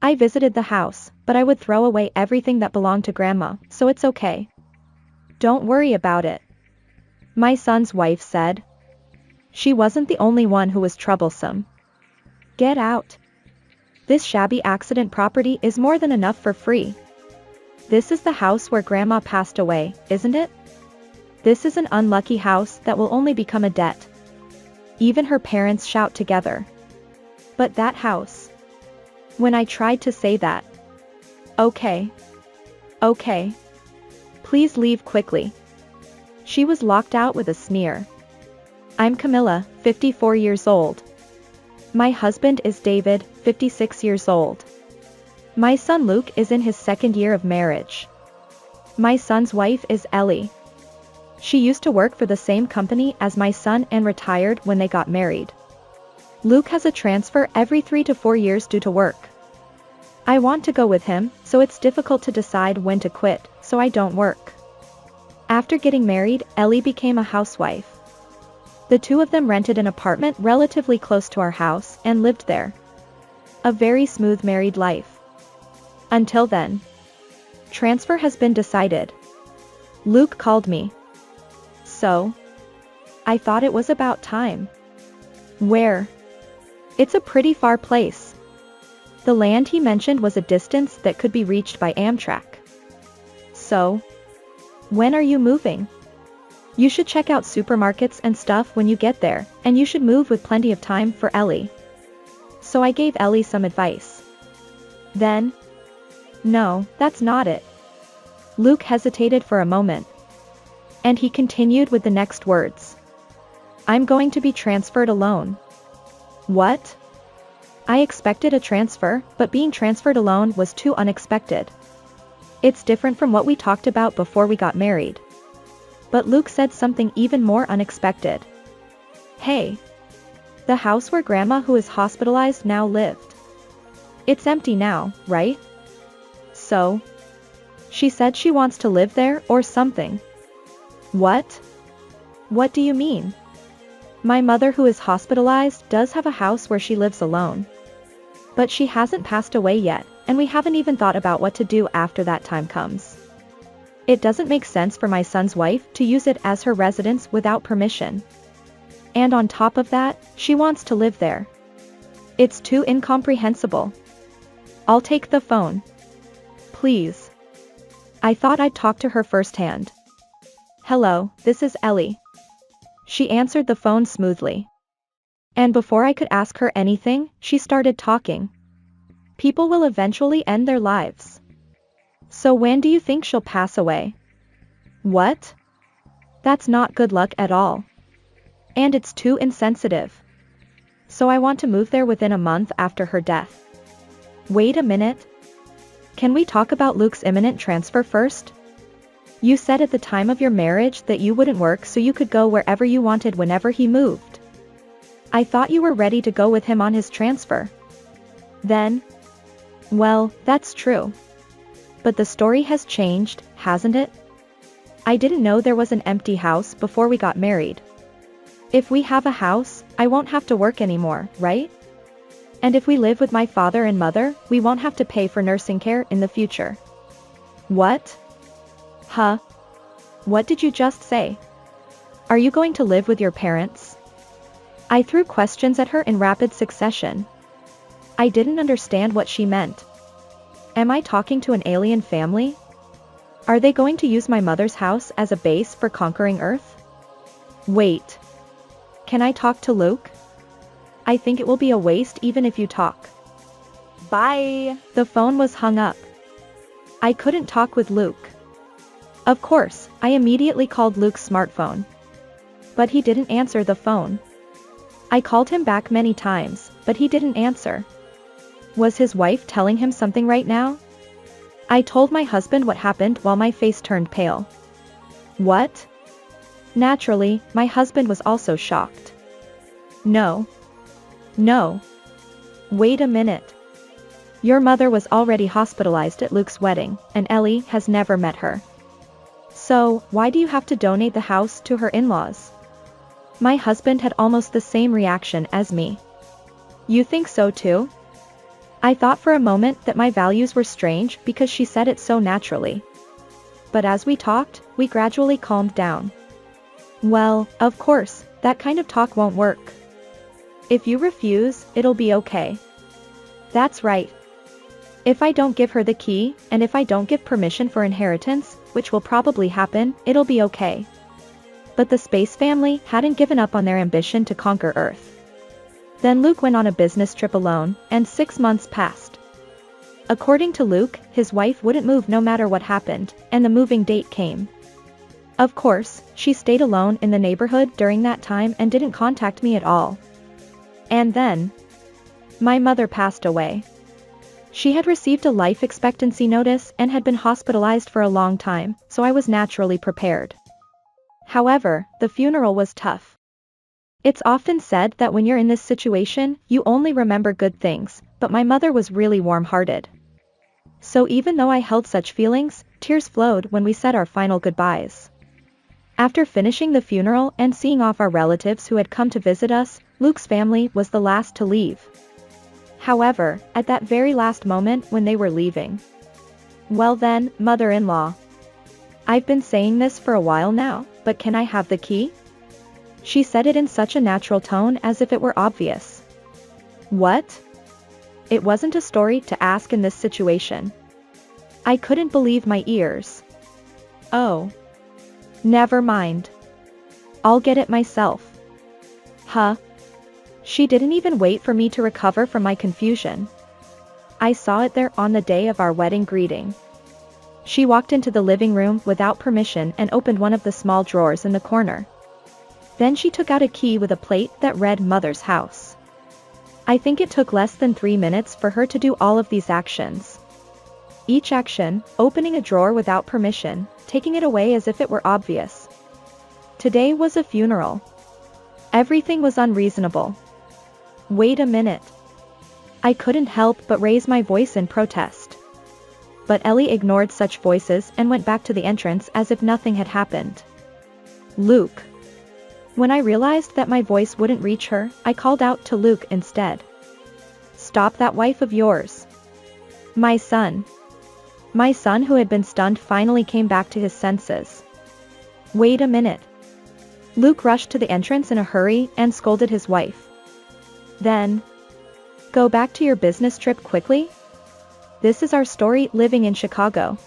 I visited the house, but I would throw away everything that belonged to Grandma, so it's okay. Don't worry about it. My son's wife said. She wasn't the only one who was troublesome. Get out. This shabby accident property is more than enough for free. This is the house where Grandma passed away, isn't it? This is an unlucky house that will only become a debt. Even her parents shout together. But that house. When I tried to say that. Okay. Okay. Please leave quickly. She was locked out with a sneer. I'm Camilla, 54 years old. My husband is David, 56 years old. My son Luke is in his second year of marriage. My son's wife is Ellie. She used to work for the same company as my son and retired when they got married. Luke has a transfer every 3 to 4 years due to work. I want to go with him, so it's difficult to decide when to quit, so I don't work. After getting married, Ellie became a housewife. The two of them rented an apartment relatively close to our house and lived there. A very smooth married life. Until then. Transfer has been decided. Luke called me. So? I thought it was about time. Where? It's a pretty far place. The land he mentioned was a distance that could be reached by Amtrak. So? When are you moving? You should check out supermarkets and stuff when you get there, and you should move with plenty of time for Ellie. So I gave Ellie some advice. Then? No, that's not it. Luke hesitated for a moment. And he continued with the next words. I'm going to be transferred alone. What? I expected a transfer, but being transferred alone was too unexpected. It's different from what we talked about before we got married. But Luke said something even more unexpected. Hey. The house where Grandma who is hospitalized now lived. It's empty now, right? So? She said she wants to live there or something. What? What do you mean? My mother who is hospitalized does have a house where she lives alone. But she hasn't passed away yet, and we haven't even thought about what to do after that time comes. It doesn't make sense for my son's wife to use it as her residence without permission. And on top of that, she wants to live there. It's too incomprehensible. I'll take the phone. Please. I thought I'd talk to her firsthand. Hello, this is Ellie. She answered the phone smoothly. And before I could ask her anything, she started talking. People will eventually end their lives. So when do you think she'll pass away? What? That's not good luck at all. And it's too insensitive. So I want to move there within a month after her death. Wait a minute. Can we talk about Luke's imminent transfer first? You said at the time of your marriage that you wouldn't work so you could go wherever you wanted whenever he moved. I thought you were ready to go with him on his transfer. Then? Well, that's true. But the story has changed, hasn't it? I didn't know there was an empty house before we got married. If we have a house, I won't have to work anymore, right? And if we live with my father and mother, we won't have to pay for nursing care in the future. What? Huh? What did you just say? Are you going to live with your parents? I threw questions at her in rapid succession. I didn't understand what she meant. Am I talking to an alien family? Are they going to use my mother's house as a base for conquering Earth? Wait. Can I talk to Luke? I think it will be a waste even if you talk. Bye. The phone was hung up. I couldn't talk with Luke. Of course, I immediately called Luke's smartphone. But he didn't answer the phone. I called him back many times, but he didn't answer. Was his wife telling him something right now? I told my husband what happened while my face turned pale. What? Naturally, my husband was also shocked. No. No. Wait a minute. Your mother was already hospitalized at Luke's wedding, and Ellie has never met her. So, why do you have to donate the house to her in-laws? My husband had almost the same reaction as me. You think so too? I thought for a moment that my values were strange because she said it so naturally. But as we talked, we gradually calmed down. Well, of course, that kind of talk won't work. If you refuse, it'll be okay. That's right. If I don't give her the key, and if I don't give permission for inheritance, which will probably happen, it'll be okay. But the Space family hadn't given up on their ambition to conquer Earth. Then Luke went on a business trip alone, and 6 months passed. According to Luke, his wife wouldn't move no matter what happened, and the moving date came. Of course, she stayed alone in the neighborhood during that time and didn't contact me at all. And then, my mother passed away. She had received a life expectancy notice and had been hospitalized for a long time, so I was naturally prepared. However, the funeral was tough. It's often said that when you're in this situation, you only remember good things, but my mother was really warm-hearted. So even though I held such feelings, tears flowed when we said our final goodbyes. After finishing the funeral and seeing off our relatives who had come to visit us, Luke's family was the last to leave. However, at that very last moment when they were leaving. Well then, mother-in-law. I've been saying this for a while now, but can I have the key? She said it in such a natural tone as if it were obvious. What? It wasn't a story to ask in this situation. I couldn't believe my ears. Oh. Never mind. I'll get it myself. Huh? She didn't even wait for me to recover from my confusion. I saw it there on the day of our wedding greeting. She walked into the living room without permission and opened one of the small drawers in the corner. Then she took out a key with a plate that read Mother's House. I think it took less than 3 minutes for her to do all of these actions. Each action, opening a drawer without permission, taking it away as if it were obvious. Today was a funeral. Everything was unreasonable. Wait a minute. I couldn't help but raise my voice in protest. But Ellie ignored such voices and went back to the entrance as if nothing had happened. Luke. When I realized that my voice wouldn't reach her, I called out to Luke instead. Stop that wife of yours. My son. My son, who had been stunned, finally came back to his senses. Wait a minute. Luke rushed to the entrance in a hurry and scolded his wife. Then, go back to your business trip quickly? This is our story living in Chicago.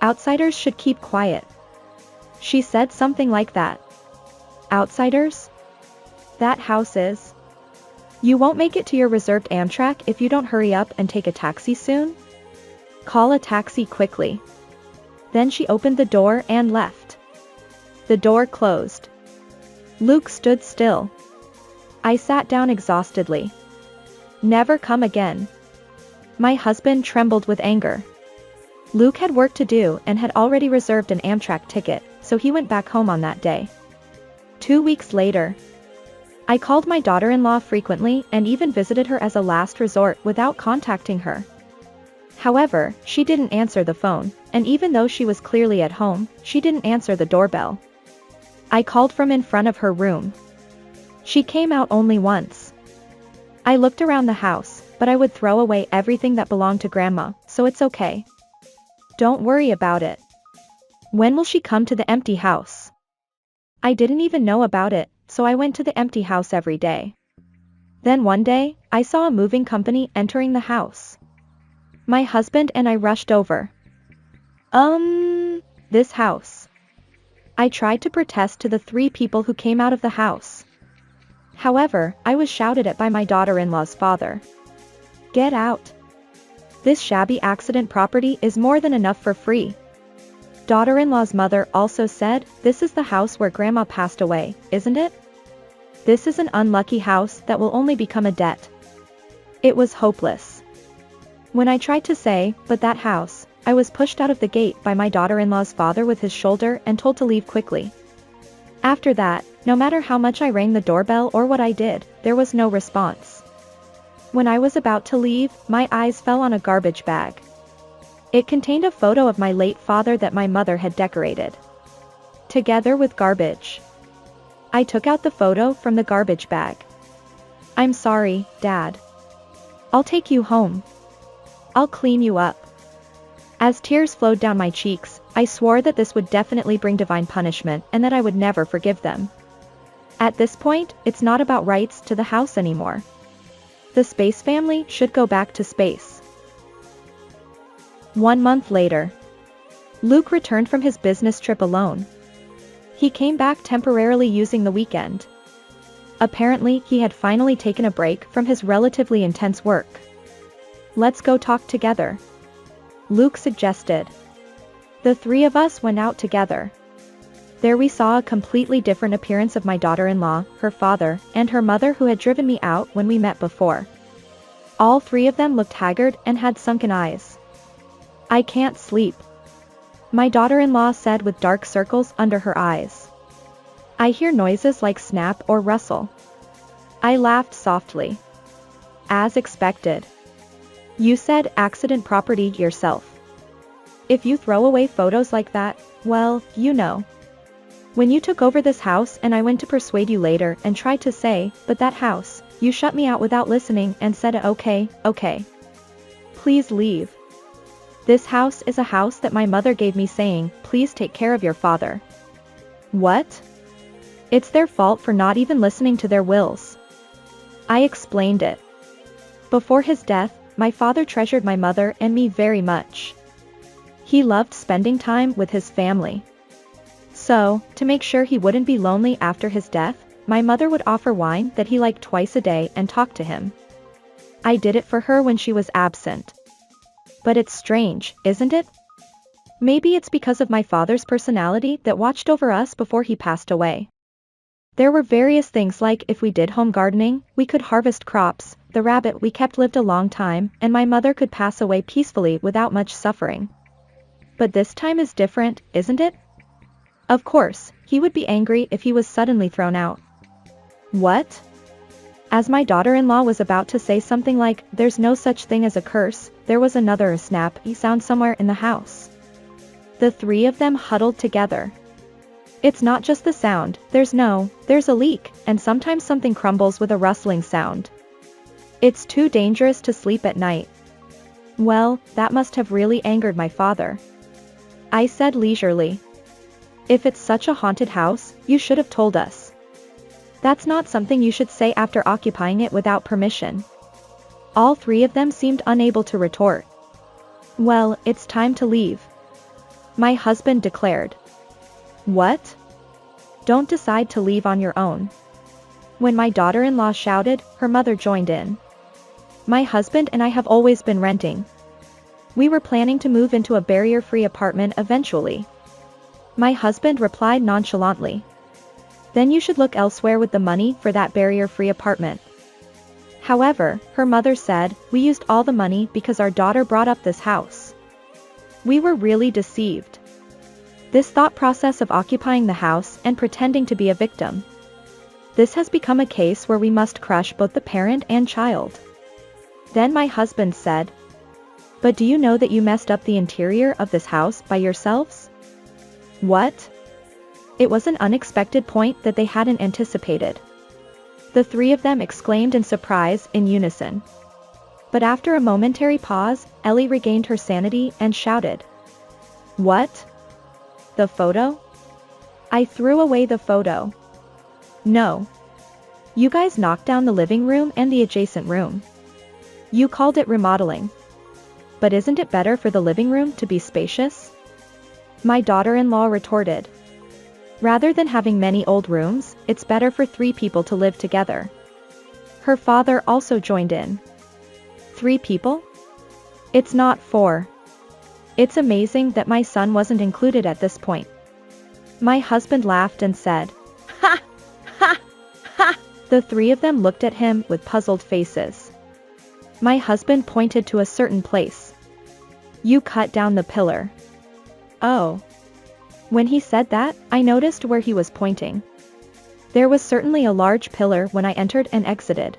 Outsiders should keep quiet. She said something like that. Outsiders? That house is. You won't make it to your reserved Amtrak if you don't hurry up and take a taxi soon? Call a taxi quickly. Then she opened the door and left. The door closed. Luke stood still. I sat down exhaustedly. Never come again. My husband trembled with anger. Luke had work to do and had already reserved an Amtrak ticket, so he went back home on that day. 2 weeks later, I called my daughter-in-law frequently and even visited her as a last resort without contacting her. However, she didn't answer the phone, and even though she was clearly at home, she didn't answer the doorbell. I called from in front of her room. She came out only once. I looked around the house, but I would throw away everything that belonged to Grandma, so it's okay. Don't worry about it. When will she come to the empty house? I didn't even know about it, so I went to the empty house every day. Then one day, I saw a moving company entering the house. My husband and I rushed over. This house. I tried to protest to the 3 people who came out of the house. However, I was shouted at by my daughter-in-law's father. Get out. This shabby accident property is more than enough for free. Daughter-in-law's mother also said, this is the house where Grandma passed away, isn't it? This is an unlucky house that will only become a debt. It was hopeless. When I tried to say, but that house, I was pushed out of the gate by my daughter-in-law's father with his shoulder and told to leave quickly. After that, no matter how much I rang the doorbell or what I did, there was no response. When I was about to leave, my eyes fell on a garbage bag. It contained a photo of my late father that my mother had decorated. Together with garbage. I took out the photo from the garbage bag. I'm sorry, Dad. I'll take you home. I'll clean you up. As tears flowed down my cheeks, I swore that this would definitely bring divine punishment and that I would never forgive them. At this point, it's not about rights to the house anymore. The Space family should go back to space. 1 month later. Luke returned from his business trip alone. He came back temporarily using the weekend. Apparently, he had finally taken a break from his relatively intense work. Let's go talk together, Luke suggested. The three of us went out together. There we saw a completely different appearance of my daughter-in-law, her father, and her mother who had driven me out when we met before. All three of them looked haggard and had sunken eyes. I can't sleep, my daughter-in-law said with dark circles under her eyes. I hear noises like snap or rustle. I laughed softly. As expected. You said accident property yourself. If you throw away photos like that, well, you know. When you took over this house and I went to persuade you later and tried to say, but that house, you shut me out without listening and said okay. Please leave. This house is a house that my mother gave me saying, please take care of your father. What? It's their fault for not even listening to their wills. I explained it. Before his death, my father treasured my mother and me very much. He loved spending time with his family. So, to make sure he wouldn't be lonely after his death, my mother would offer wine that he liked twice a day and talk to him. I did it for her when she was absent. But it's strange, isn't it? Maybe it's because of my father's personality that watched over us before he passed away. There were various things like if we did home gardening, we could harvest crops, the rabbit we kept lived a long time, and my mother could pass away peacefully without much suffering. But this time is different, isn't it? Of course, he would be angry if he was suddenly thrown out. What? As my daughter-in-law was about to say something like, there's no such thing as a curse, there was another snappy sound somewhere in the house. The three of them huddled together. It's not just the sound, there's a leak, and sometimes something crumbles with a rustling sound. It's too dangerous to sleep at night. Well, that must have really angered my father. I said leisurely. If it's such a haunted house, you should have told us. That's not something you should say after occupying it without permission. All three of them seemed unable to retort. Well, it's time to leave, my husband declared. What? Don't decide to leave on your own. When my daughter-in-law shouted, her mother joined in. My husband and I have always been renting. We were planning to move into a barrier-free apartment eventually. My husband replied nonchalantly. Then you should look elsewhere with the money for that barrier-free apartment. However, her mother said, we used all the money because our daughter brought up this house. We were really deceived. This thought process of occupying the house and pretending to be a victim. This has become a case where we must crush both the parent and child. Then my husband said, but do you know that you messed up the interior of this house by yourselves? What? It was an unexpected point that they hadn't anticipated. The three of them exclaimed in surprise in unison. But after a momentary pause, Ellie regained her sanity and shouted. What? The photo? I threw away the photo. No. You guys knocked down the living room and the adjacent room. You called it remodeling. But isn't it better for the living room to be spacious? My daughter-in-law retorted. Rather than having many old rooms, it's better for 3 people to live together. Her father also joined in. 3 people? It's not 4. It's amazing that my son wasn't included at this point. My husband laughed and said, ha, ha, ha. The 3 of them looked at him with puzzled faces. My husband pointed to a certain place. You cut down the pillar. Oh. When he said that, I noticed where he was pointing. There was certainly a large pillar when I entered and exited.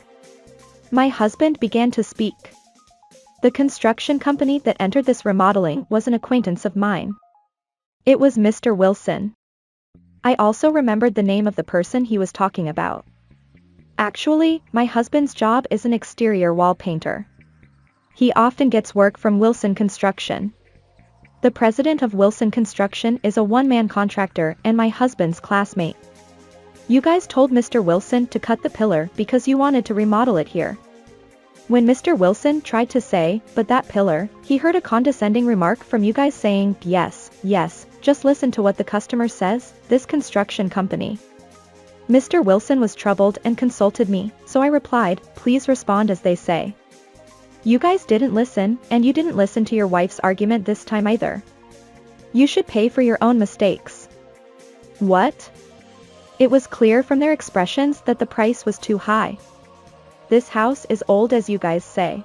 My husband began to speak. The construction company that entered this remodeling was an acquaintance of mine. It was Mr. Wilson. I also remembered the name of the person he was talking about. Actually, my husband's job is an exterior wall painter. He often gets work from Wilson Construction. The president of Wilson Construction is a one-man contractor and my husband's classmate. You guys told Mr. Wilson to cut the pillar because you wanted to remodel it here. When Mr. Wilson tried to say, but that pillar, he heard a condescending remark from you guys saying, yes, just listen to what the customer says, this construction company. Mr. Wilson was troubled and consulted me, so I replied, please respond as they say. You guys didn't listen, and you didn't listen to your wife's argument this time either. You should pay for your own mistakes. What? It was clear from their expressions that the price was too high. This house is old as you guys say.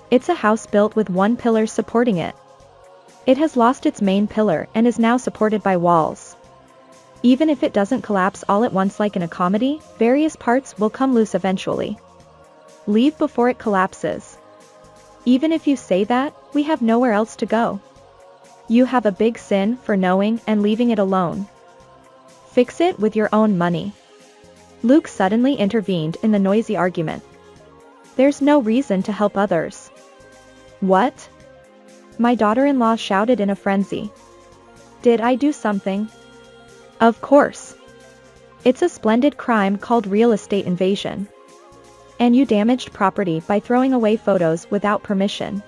It's a house built with one pillar supporting it. It has lost its main pillar and is now supported by walls. Even if it doesn't collapse all at once like in a comedy, various parts will come loose eventually. Leave before it collapses. Even if you say that, we have nowhere else to go. You have a big sin for knowing and leaving it alone. Fix it with your own money. Luke suddenly intervened in the noisy argument. There's no reason to help others. What? My daughter-in-law shouted in a frenzy. Did I do something? Of course. It's a splendid crime called real estate invasion. And you damaged property by throwing away photos without permission.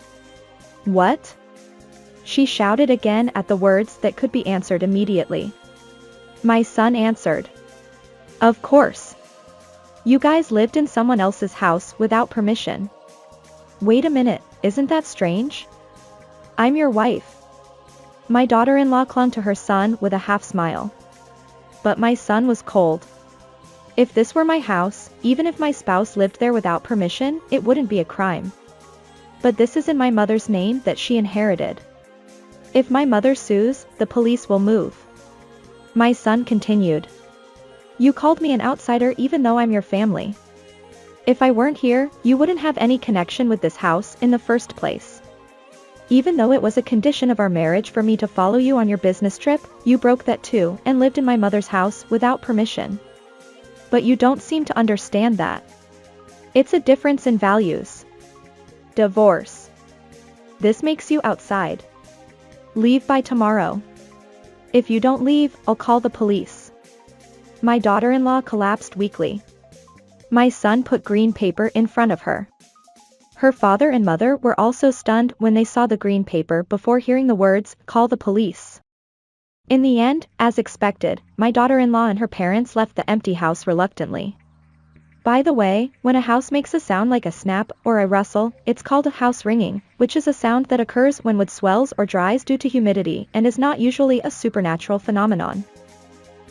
What? She shouted again at the words that could be answered immediately. My son answered. Of course. You guys lived in someone else's house without permission. Wait a minute, isn't that strange? I'm your wife. My daughter-in-law clung to her son with a half smile. But my son was cold. If this were my house, even if my spouse lived there without permission, it wouldn't be a crime. But this is in my mother's name that she inherited. If my mother sues, the police will move. My son continued. You called me an outsider even though I'm your family. If I weren't here, you wouldn't have any connection with this house in the first place. Even though it was a condition of our marriage for me to follow you on your business trip, you broke that too and lived in my mother's house without permission. But you don't seem to understand that. It's a difference in values. Divorce. This makes you outside. Leave by tomorrow. If you don't leave, I'll call the police. My daughter-in-law collapsed weakly. My son put green paper in front of her. Her father and mother were also stunned when they saw the green paper before hearing the words, call the police. In the end, as expected, my daughter-in-law and her parents left the empty house reluctantly. By the way, when a house makes a sound like a snap or a rustle, it's called a house ringing, which is a sound that occurs when wood swells or dries due to humidity and is not usually a supernatural phenomenon.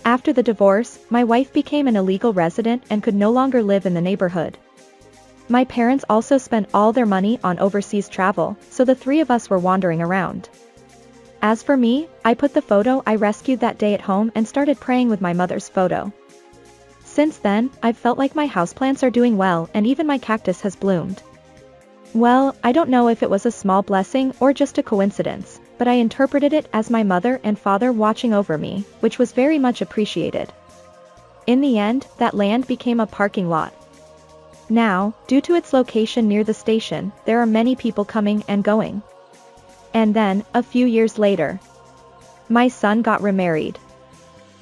After the divorce, my wife became an illegal resident and could no longer live in the neighborhood. My parents also spent all their money on overseas travel, so the three of us were wandering around. As for me, I put the photo I rescued that day at home and started praying with my mother's photo. Since then, I've felt like my houseplants are doing well and even my cactus has bloomed. Well, I don't know if it was a small blessing or just a coincidence, but I interpreted it as my mother and father watching over me, which was very much appreciated. In the end, that land became a parking lot. Now, due to its location near the station, there are many people coming and going. And then, a few years later, my son got remarried.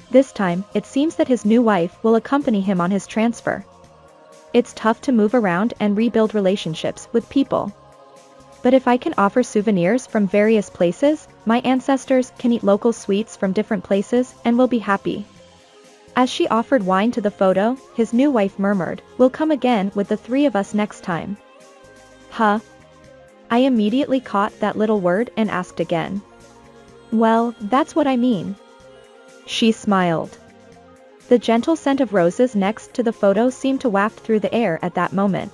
This time, it seems that his new wife will accompany him on his transfer. It's tough to move around and rebuild relationships with people. But if I can offer souvenirs from various places, my ancestors can eat local sweets from different places and will be happy. As she offered wine to the photo, his new wife murmured, "We'll come again with the three of us next time." Huh? I immediately caught that little word and asked again. Well, that's what I mean. She smiled. The gentle scent of roses next to the photo seemed to waft through the air at that moment.